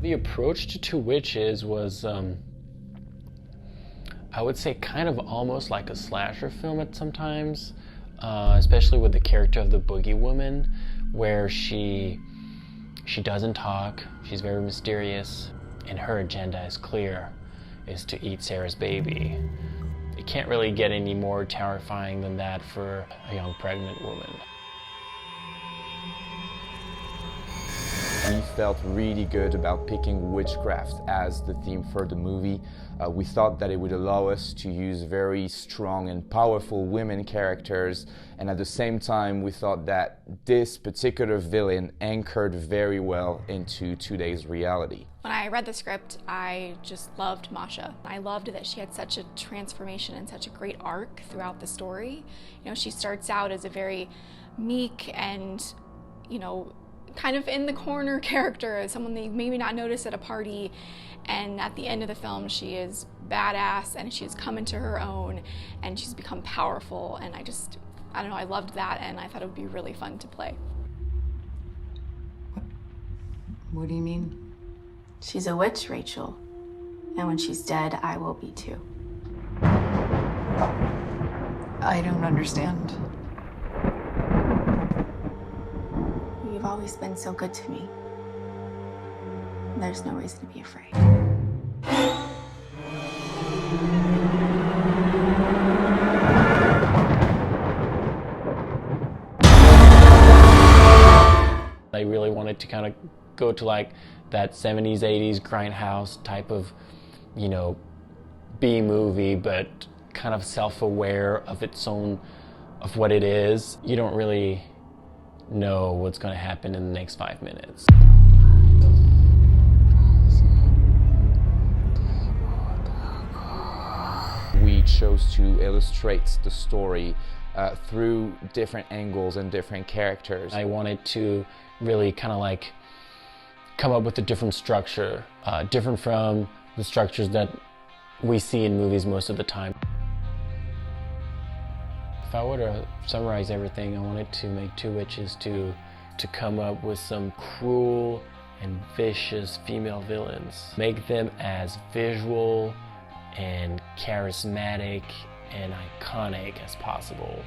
The approach to Two Witches was, I would say, kind of almost like a slasher film at sometimes, especially with the character of the Boogie Woman, where she doesn't talk, she's very mysterious, and her agenda is clear, is to eat Sarah's baby. It can't really get any more terrifying than that for a young pregnant woman. We felt really good about picking witchcraft as the theme for the movie. We thought that it would allow us to use very strong and powerful women characters, and at the same time we thought that this particular villain anchored very well into today's reality. When I read the script, I just loved Masha. I loved that she had such a transformation and such a great arc throughout the story. You know, she starts out as a very meek and, kind of in the corner character, someone that you maybe not notice at a party, and at the end of the film she is badass and she's come into her own and she's become powerful, and I don't know, I loved that, and I thought it would be really fun to play. What do you mean? She's a witch, Rachel, and when she's dead, I will be too. I don't understand. You've always been so good to me. There's no reason to be afraid. I really wanted to kind of go to like that 70s, 80s grindhouse type of, B-movie, but kind of self-aware of its own, of what it is. You don't really know what's going to happen in the next 5 minutes. We chose to illustrate the story through different angles and different characters. I wanted to really kind of like come up with a different structure, different from the structures that we see in movies most of the time. If I were to summarize everything, I wanted to make Two Witches to come up with some cruel and vicious female villains. Make them as visual and charismatic and iconic as possible.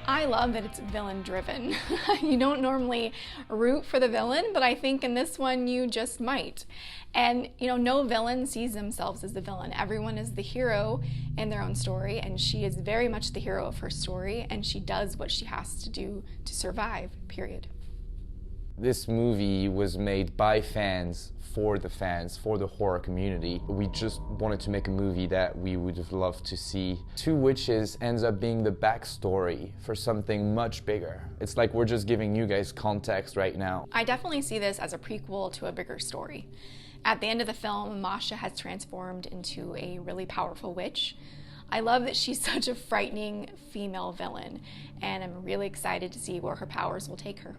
I love that it's villain driven. You don't normally root for the villain, but I think in this one you just might. And no villain sees themselves as the villain. Everyone is the hero in their own story, and she is very much the hero of her story, and she does what she has to do to survive, period. This movie was made by fans, for the horror community. We just wanted to make a movie that we would have loved to see. Two Witches ends up being the backstory for something much bigger. It's like we're just giving you guys context right now. I definitely see this as a prequel to a bigger story. At the end of the film, Masha has transformed into a really powerful witch. I love that she's such a frightening female villain, and I'm really excited to see where her powers will take her.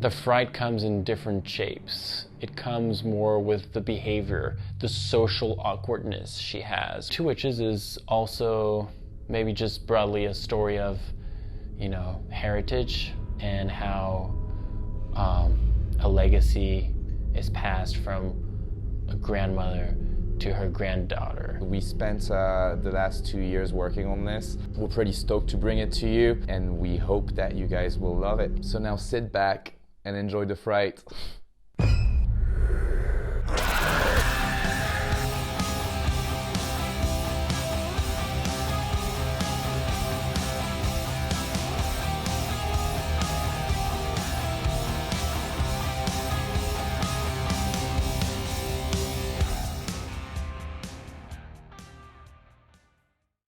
The fright comes in different shapes. It comes more with the behavior, the social awkwardness she has. Two Witches is also maybe just broadly a story of, heritage and how a legacy is passed from a grandmother to her granddaughter. We spent the last 2 years working on this. We're pretty stoked to bring it to you, and we hope that you guys will love it. So now sit back and enjoy the fright.